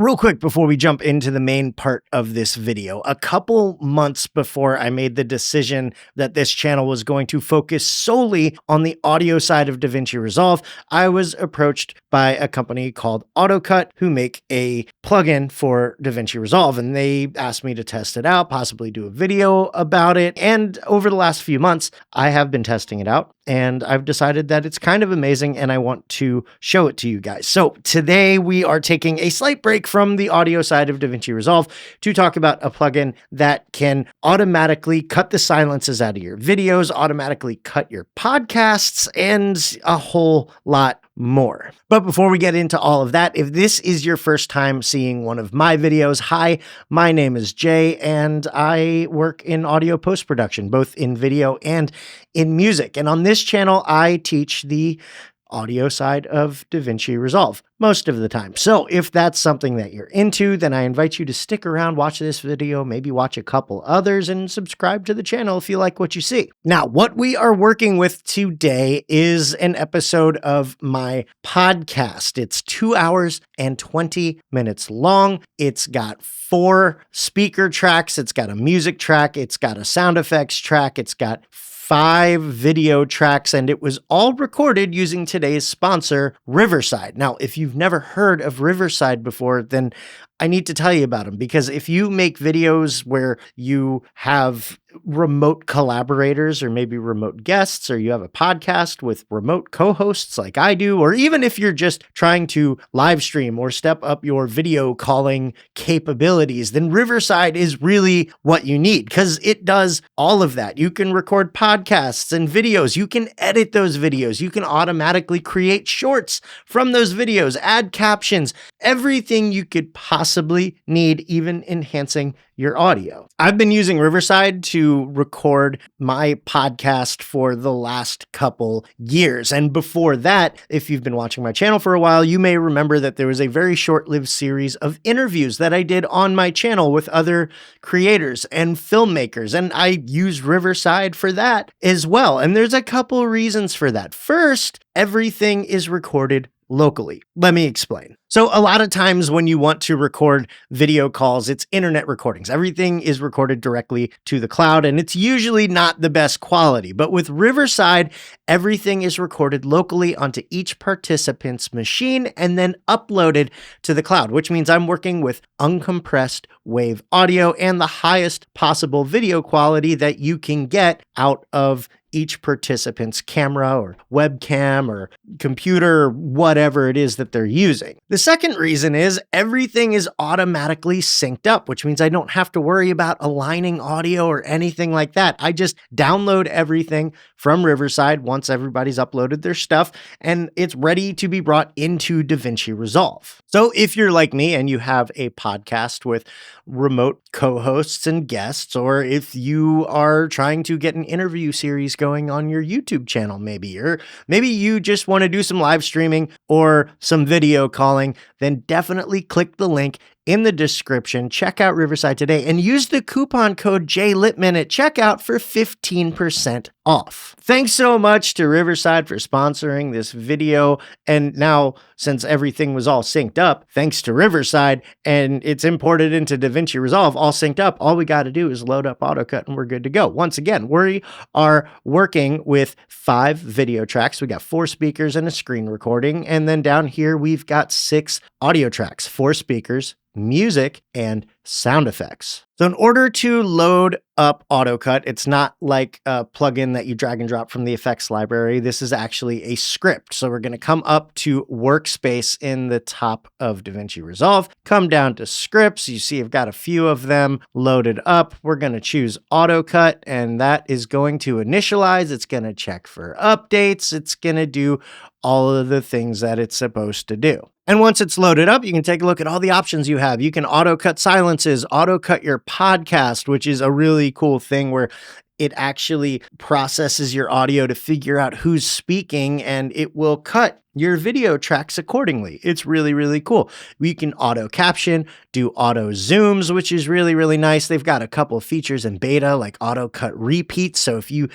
Real quick before we jump into the main part of this video, a couple months before I made the decision that this channel was going to focus solely on the audio side of Davinci Resolve, I was approached by a company called Autocut who make a plugin for Davinci Resolve, and they asked me to test it out, possibly do a video about it. And over the last few months, I have been testing it out, and I've decided that it's kind of amazing and I want to show it to you guys. So today we are taking a slight break from the audio side of Davinci Resolve to talk about a plugin that can automatically cut the silences out of your videos, automatically cut your podcasts, and a whole lot more. But before we get into all of that, if this is your first time seeing one of my videos, hi, my name is Jay, and I work in audio post-production, both in video and in music. And on this channel, I teach the audio side of Davinci Resolve most of the time. So if that's something that you're into, then I invite you to stick around, watch this video, maybe watch a couple others, and subscribe to the channel if you like what you see. Now, what we are working with today is an episode of my podcast. It's 2 hours and 20 minutes long. It's got 4 speaker tracks. It's got a music track. It's got a sound effects track. It's got 5 video tracks, and it was all recorded using today's sponsor, Riverside. Now, if you've never heard of Riverside before, then I need to tell you about them, because if you make videos where you have remote collaborators or maybe remote guests, or you have a podcast with remote co-hosts like I do, or even if you're just trying to live stream or step up your video calling capabilities, then Riverside is really what you need, because it does all of that. You can record podcasts and videos. You can edit those videos. You can automatically create shorts from those videos, add captions, everything you could possibly need, even enhancing your audio. I've been using Riverside to record my podcast for the last couple years. And before that, if you've been watching my channel for a while, you may remember that there was a very short-lived series of interviews that I did on my channel with other creators and filmmakers. And I use Riverside for that as well. And there's a couple reasons for that. First, everything is recorded locally. Let me explain. So a lot of times when you want to record video calls, it's internet recordings. Everything is recorded directly to the cloud, and it's usually not the best quality. But with Riverside, everything is recorded locally onto each participant's machine and then uploaded to the cloud, which means I'm working with uncompressed wave audio and the highest possible video quality that you can get out of each participant's camera or webcam or computer, or whatever it is that they're using. The second reason is everything is automatically synced up, which means I don't have to worry about aligning audio or anything like that. I just download everything from Riverside once everybody's uploaded their stuff, and it's ready to be brought into Davinci Resolve. So if you're like me and you have a podcast with remote co-hosts and guests, or if you are trying to get an interview series going on your YouTube channel, or maybe you just want to do some live streaming or some video calling, then definitely click the link in the description. Check out Riverside today and use the coupon code JLippman at checkout for 15% off. Thanks so much to Riverside for sponsoring this video. And now, since everything was all synced up, thanks to Riverside, and it's imported into Davinci Resolve, all synced up, all we got to do is load up Autocut and we're good to go. Once again, we are working with 5 video tracks. We got 4 speakers and a screen recording. And then down here, we've got 6 audio tracks, 4 speakers, music, and sound effects. So in order to load up Autocut, it's not like a plugin that you drag and drop from the effects library. This is actually a script. So we're going to come up to Workspace in the top of Davinci Resolve, come down to Scripts. You see I've got a few of them loaded up. We're going to choose Autocut, and that is going to initialize. It's going to check for updates. It's going to do all of the things that it's supposed to do. And once it's loaded up, you can take a look at all the options you have. You can Autocut Silences, Autocut your podcast, which is a really cool thing where it actually processes your audio to figure out who's speaking, and it will cut your video tracks accordingly. It's really, really cool. We can auto caption, do auto zooms, which is really, really nice. They've got a couple of features in beta like Autocut repeats. So if you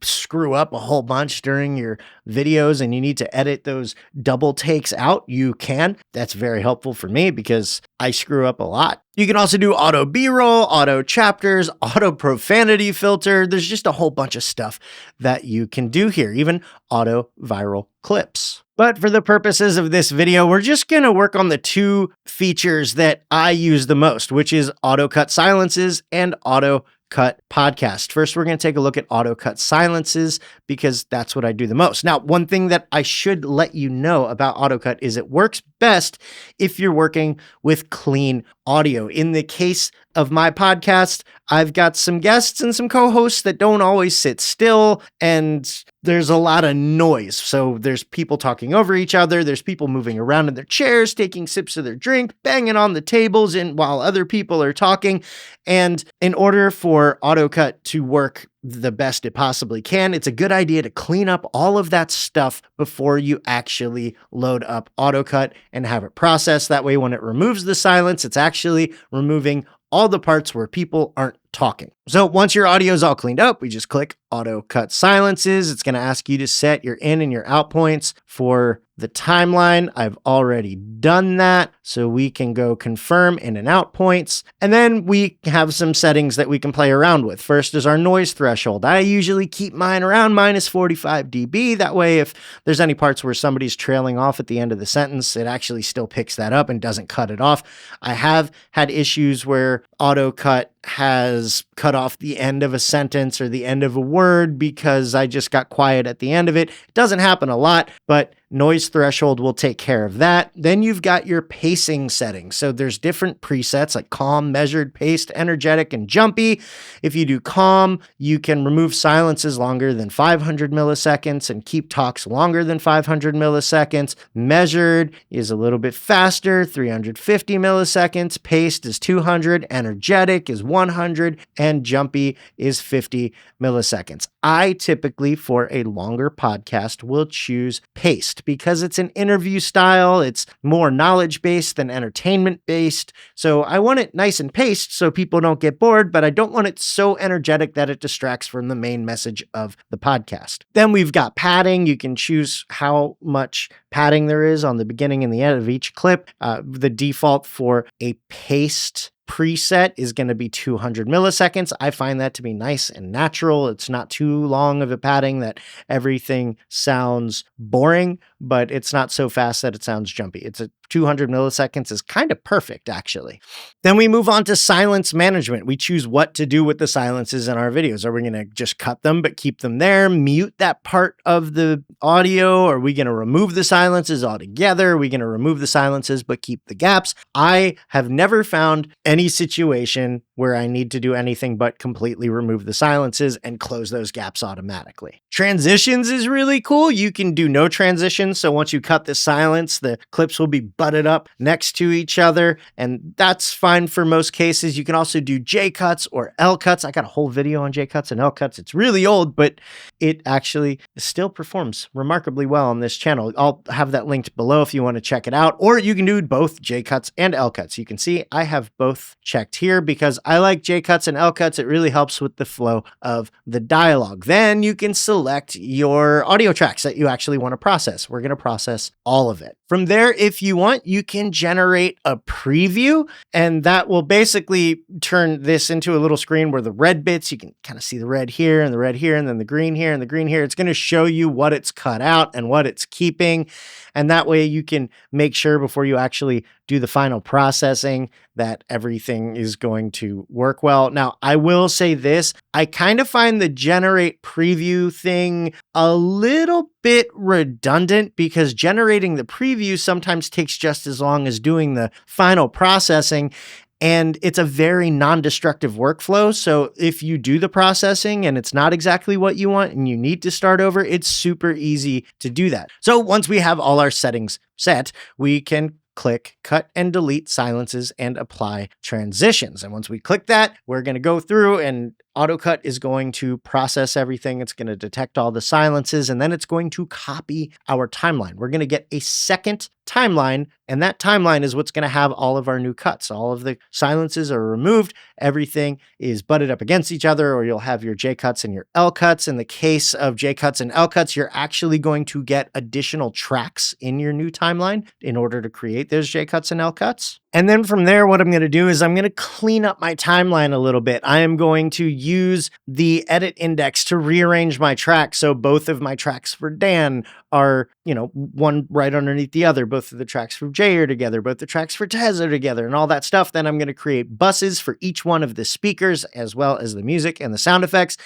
screw up a whole bunch during your videos and you need to edit those double takes out, you can. That's very helpful for me because I screw up a lot. You can also do auto B-roll, auto chapters, auto profanity filter. There's just a whole bunch of stuff that you can do here, even auto viral clips. But for the purposes of this video, we're just going to work on the two features that I use the most, which is Autocut Silences and Autocut Podcast. First, we're going to take a look at Autocut Silences because that's what I do the most. Now, one thing that I should let you know about Autocut is it works best if you're working with clean audio. In the case of my podcast, I've got some guests and some co-hosts that don't always sit still, and there's a lot of noise. So there's people talking over each other. There's people moving around in their chairs, taking sips of their drink, banging on the tables while other people are talking. And in order for Autocut to work the best it possibly can, it's a good idea to clean up all of that stuff before you actually load up Autocut and have it process. That way, when it removes the silence, it's actually removing all the parts where people aren't talking. So once your audio is all cleaned up, we just click Autocut Silences. It's going to ask you to set your in and your out points for the timeline. I've already done that. So we can go confirm in and out points. And then we have some settings that we can play around with. First is our noise threshold. I usually keep mine around -45 dB. That way, if there's any parts where somebody's trailing off at the end of the sentence, it actually still picks that up and doesn't cut it off. I have had issues where Autocut has cut off the end of a sentence or the end of a word because I just got quiet at the end of it. It doesn't happen a lot, but noise threshold will take care of that. Then you've got your pacing settings. So there's different presets like calm, measured, paced, energetic, and jumpy. If you do calm, you can remove silences longer than 500 milliseconds and keep talks longer than 500 milliseconds. Measured is a little bit faster, 350 milliseconds. Paced is 200. Energetic is 100. And jumpy is 50 milliseconds. I typically, for a longer podcast, will choose paced because it's an interview style. It's more knowledge-based than entertainment-based. So I want it nice and paced so people don't get bored, but I don't want it so energetic that it distracts from the main message of the podcast. Then we've got padding. You can choose how much padding there is on the beginning and the end of each clip. The default for a paced preset is going to be 200 milliseconds. I find that to be nice and natural. It's not too long of a padding that everything sounds boring, but it's not so fast that it sounds jumpy. It's a 200 milliseconds is kind of perfect, actually. Then we move on to silence management. We choose what to do with the silences in our videos. Are we going to just cut them but keep them there, mute that part of the audio? Are we going to remove the silences altogether? Are we going to remove the silences but keep the gaps? I have never found any situation where I need to do anything but completely remove the silences and close those gaps automatically. Transitions is really cool. You can do no transitions. So once you cut the silence, the clips will be butted up next to each other, and that's fine for most cases. You can also do J cuts or L cuts. I got a whole video on J cuts and L cuts. It's really old, but it actually still performs remarkably well on this channel. I'll have that linked below if you want to check it out, or you can do both J cuts and L cuts. You can see I have both checked here because I like J cuts and L cuts. It really helps with the flow of the dialogue. Then you can select your audio tracks that you actually want to process. We're going to process all of it. From there, if you want, you can generate a preview, and that will basically turn this into a little screen where the red bits, you can kind of see the red here and the red here, and then the green here and the green here. It's going to show you what it's cut out and what it's keeping. And that way you can make sure before you actually do the final processing that everything is going to work well. Now, I will say this, I kind of find the generate preview thing a little bit redundant because generating the preview sometimes takes just as long as doing the final processing. And it's a very non-destructive workflow. So if you do the processing and it's not exactly what you want and you need to start over, it's super easy to do that. So once we have all our settings set, we can click cut and delete silences and apply transitions. And once we click that, we're going to go through and Autocut is going to process everything. It's going to detect all the silences, and then it's going to copy our timeline. We're going to get a second timeline, and that timeline is what's going to have all of our new cuts. All of the silences are removed. Everything is butted up against each other, or you'll have your J cuts and your L cuts. In the case of J cuts and L cuts, you're actually going to get additional tracks in your new timeline in order to create those J cuts and L cuts. And then from there, what I'm going to do is I'm going to clean up my timeline a little bit. I am going to use the edit index to rearrange my tracks. So both of my tracks for Dan are, one right underneath the other. Both of the tracks for Jay are together. Both the tracks for Tez are together and all that stuff. Then I'm going to create buses for each one of the speakers, as well as the music and the sound effects.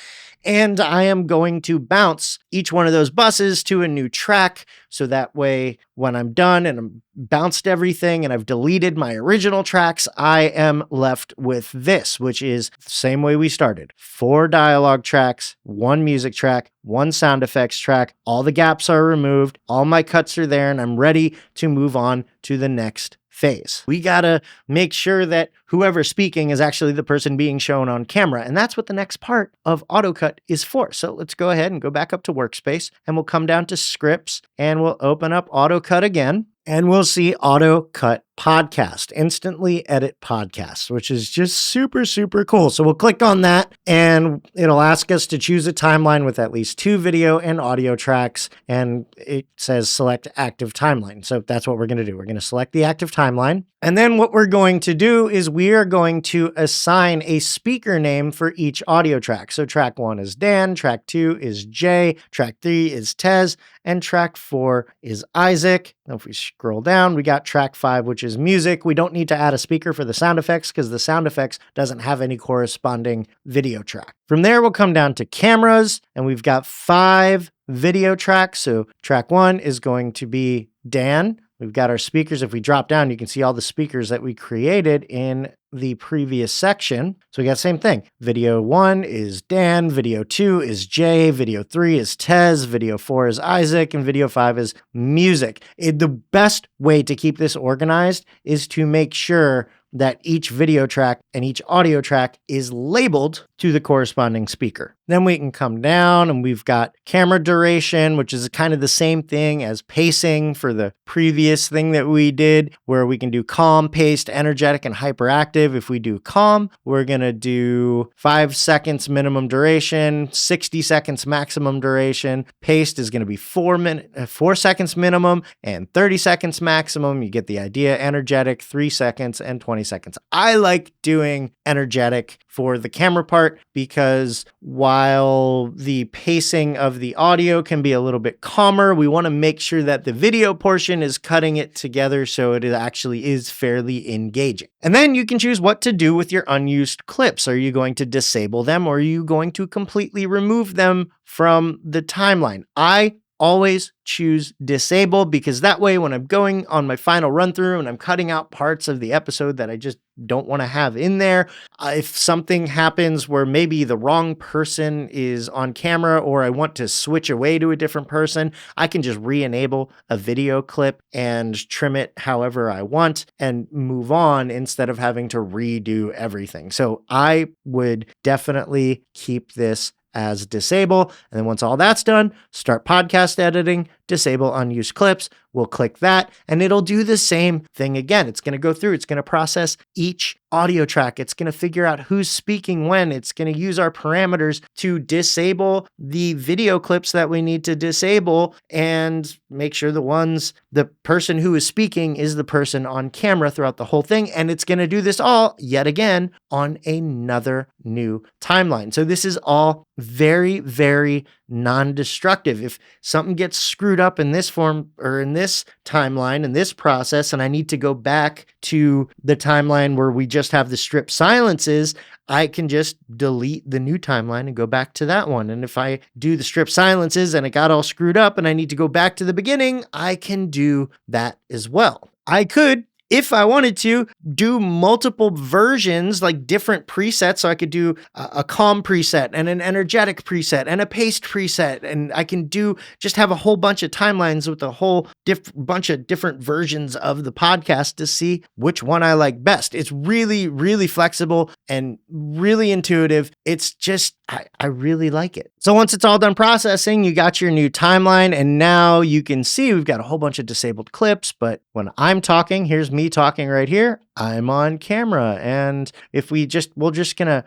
And I am going to bounce each one of those buses to a new track. So that way, when I'm done and I'm bounced everything and I've deleted my original tracks, I am left with this, which is the same way we started. 4 dialogue tracks, 1 music track, 1 sound effects track. All the gaps are removed. All my cuts are there, and I'm ready to move on to the next phase. We gotta make sure that whoever's speaking is actually the person being shown on camera. And that's what the next part of Autocut is for. So let's go ahead and go back up to Workspace, and we'll come down to Scripts, and we'll open up Autocut again. And we'll see Autocut Podcast, Instantly Edit Podcast, which is just super, super cool. So we'll click on that, and it'll ask us to choose a timeline with at least 2 video and audio tracks. And it says select active timeline. So that's what we're going to do. We're going to select the active timeline. And then what we're going to do is we are going to assign a speaker name for each audio track. So track 1 is Dan, track 2 is Jay, track 3 is Tez, and track 4 is Isaac. Now if we scroll down, we got track 5, which is music. We don't need to add a speaker for the sound effects because the sound effects doesn't have any corresponding video track. From there, we'll come down to cameras, and we've got 5 video tracks. So track 1 is going to be Dan. We've got our speakers. If we drop down, you can see all the speakers that we created in the previous section. So we got the same thing. Video 1 is Dan, video 2 is Jay, video 3 is Tez, video 4 is Isaac, and video 5 is music. The best way to keep this organized is to make sure that each video track and each audio track is labeled to the corresponding speaker. Then we can come down, and we've got camera duration, which is kind of the same thing as pacing for the previous thing that we did, where we can do calm, paced, energetic, and hyperactive. If we do calm, we're going to do 5 seconds minimum duration, 60 seconds maximum duration. Paced is going to be 4 seconds minimum and 30 seconds maximum. You get the idea. Energetic, 3 seconds and 20 seconds. I like doing energetic for the camera part because while the pacing of the audio can be a little bit calmer, we want to make sure that the video portion is cutting it together so it actually is fairly engaging. And then you can choose what to do with your unused clips. Are you going to disable them, or are you going to completely remove them from the timeline? I always choose disable, because that way when I'm going on my final run through and I'm cutting out parts of the episode that I just don't want to have in there, if something happens where maybe the wrong person is on camera or I want to switch away to a different person, I can just re-enable a video clip and trim it however I want and move on instead of having to redo everything. So I would definitely keep this as disable. And then once all that's done, start podcast editing, disable unused clips. We'll click that, and it'll do the same thing again. It's going to go through, it's going to process each audio track. It's going to figure out who's speaking when. It's going to use our parameters to disable the video clips that we need to disable and make sure the person who is speaking is the person on camera throughout the whole thing. And it's going to do this all yet again on another new timeline. So this is all very, very non-destructive. If something gets screwed up in this form or in this timeline, in this process, and I need to go back to the timeline where we just have the strip silences, I can just delete the new timeline and go back to that one. And if I do the strip silences and it got all screwed up and I need to go back to the beginning, I can do that as well. I could, if I wanted to, do multiple versions, like different presets. So I could do a calm preset and an energetic preset and a paced preset. And I can just have a whole bunch of timelines with a whole bunch of different versions of the podcast to see which one I like best. It's really, really flexible and really intuitive. It's just, I really like it. So once it's all done processing, you got your new timeline, and now you can see we've got a whole bunch of disabled clips, but when I'm talking, here's me talking right here, I'm on camera. And if we're just gonna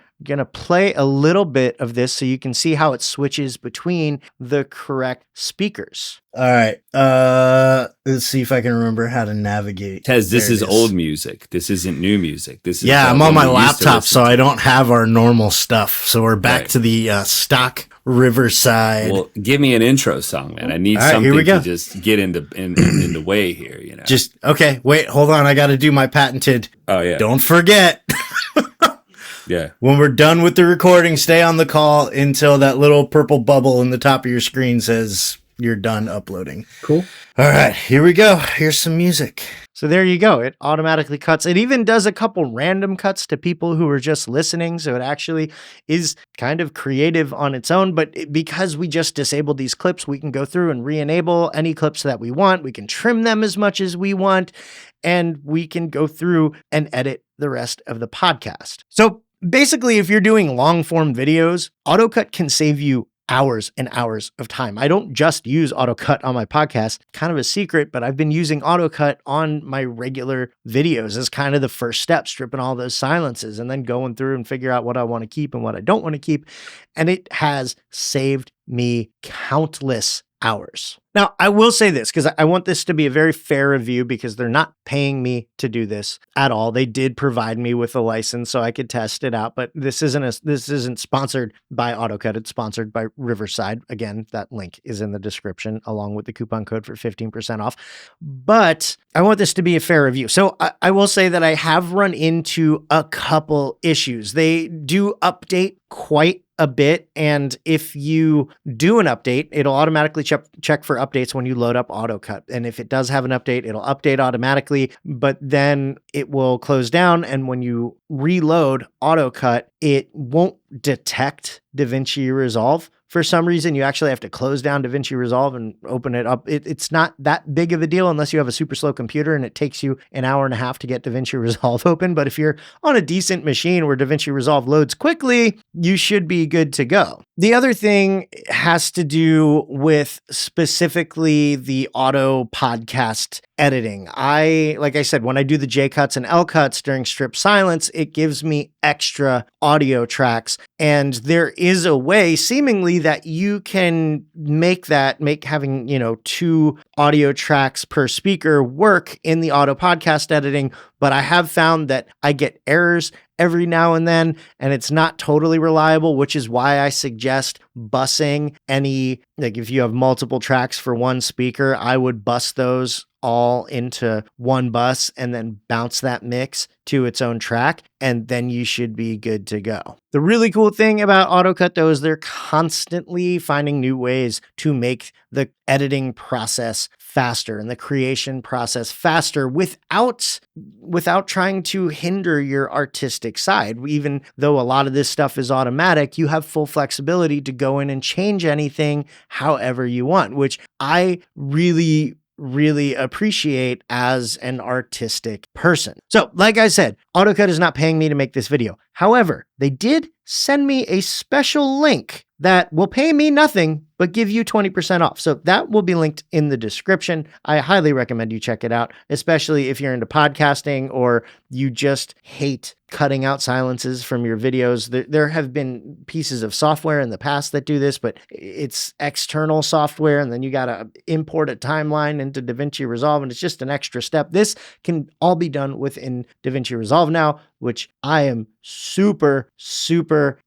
play a little bit of this so you can see how it switches between the correct speakers. All right. Let's see if I can remember how to navigate. Tez, this is old music. This isn't new music. This is I'm on my laptop, so I don't have our normal stuff. So we're back to the stock Riverside. Well, give me an intro song, man. I need something to just get in the way here, you know. Okay, wait, hold on. I got to do my patented. Oh, yeah. Don't forget. Yeah. When we're done with the recording, stay on the call until that little purple bubble in the top of your screen says you're done uploading. Cool. All right, here we go. Here's some music. So there you go. It automatically cuts. It even does a couple random cuts to people who are just listening. So it actually is kind of creative on its own. But because we just disabled these clips, we can go through and re-enable any clips that we want. We can trim them as much as we want. And we can go through and edit the rest of the podcast. So basically, if you're doing long form videos, Autocut can save you hours and hours of time. I don't just use Autocut on my podcast, kind of a secret, but I've been using Autocut on my regular videos as kind of the first step, stripping all those silences and then going through and figure out what I want to keep and what I don't want to keep. And it has saved me countless hours. Now, I will say this because I want this to be a very fair review because they're not paying me to do this at all. They did provide me with a license so I could test it out, but this isn't sponsored by Autocut. It's sponsored by Riverside. Again, that link is in the description along with the coupon code for 15% off. But I want this to be a fair review. So I will say that I have run into a couple issues. They do update quite a bit. And if you do an update, it'll automatically check for updates when you load up Autocut. And if it does have an update, it'll update automatically, but then it will close down. And when you reload Autocut, it won't detect Davinci Resolve. For some reason, you actually have to close down Davinci Resolve and open it up. It's not that big of a deal unless you have a super slow computer and it takes you an hour and a half to get Davinci Resolve open. But if you're on a decent machine where Davinci Resolve loads quickly, you should be good to go. The other thing has to do with specifically the auto podcast editing. Like I said, when I do the J cuts and L cuts during strip silence, it gives me extra audio tracks. And there is a way seemingly that you can make having, 2 audio tracks per speaker work in the auto podcast editing. But I have found that I get errors every now and then, and it's not totally reliable, which is why I suggest busing if you have multiple tracks for one speaker, I would bus those all into one bus and then bounce that mix to its own track, and then you should be good to go. The really cool thing about Autocut, though, is they're constantly finding new ways to make the editing process faster and the creation process faster without trying to hinder your artistic side. Even though a lot of this stuff is automatic, you have full flexibility to go in and change anything however you want, which I really appreciate as an artistic person. So, like I said, Autocut is not paying me to make this video. However, they did send me a special link that will pay me nothing, but give you 20% off. So that will be linked in the description. I highly recommend you check it out, especially if you're into podcasting or you just hate cutting out silences from your videos. There have been pieces of software in the past that do this, but it's external software, and then you got to import a timeline into Davinci Resolve, and it's just an extra step. This can all be done within Davinci Resolve now, which I am super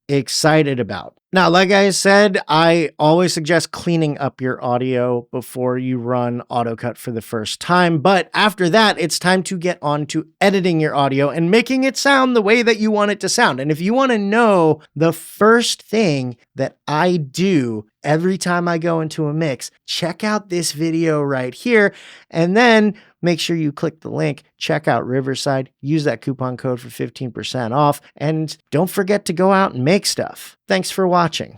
excited about. Now, like I said, I always suggest cleaning up your audio before you run Autocut for the first time. But after that, it's time to get on to editing your audio and making it sound the way that you want it to sound. And if you want to know the first thing that I do every time I go into a mix, check out this video right here. And then make sure you click the link, check out Riverside, use that coupon code for 15% off, and don't forget to go out and make stuff. Thanks for watching.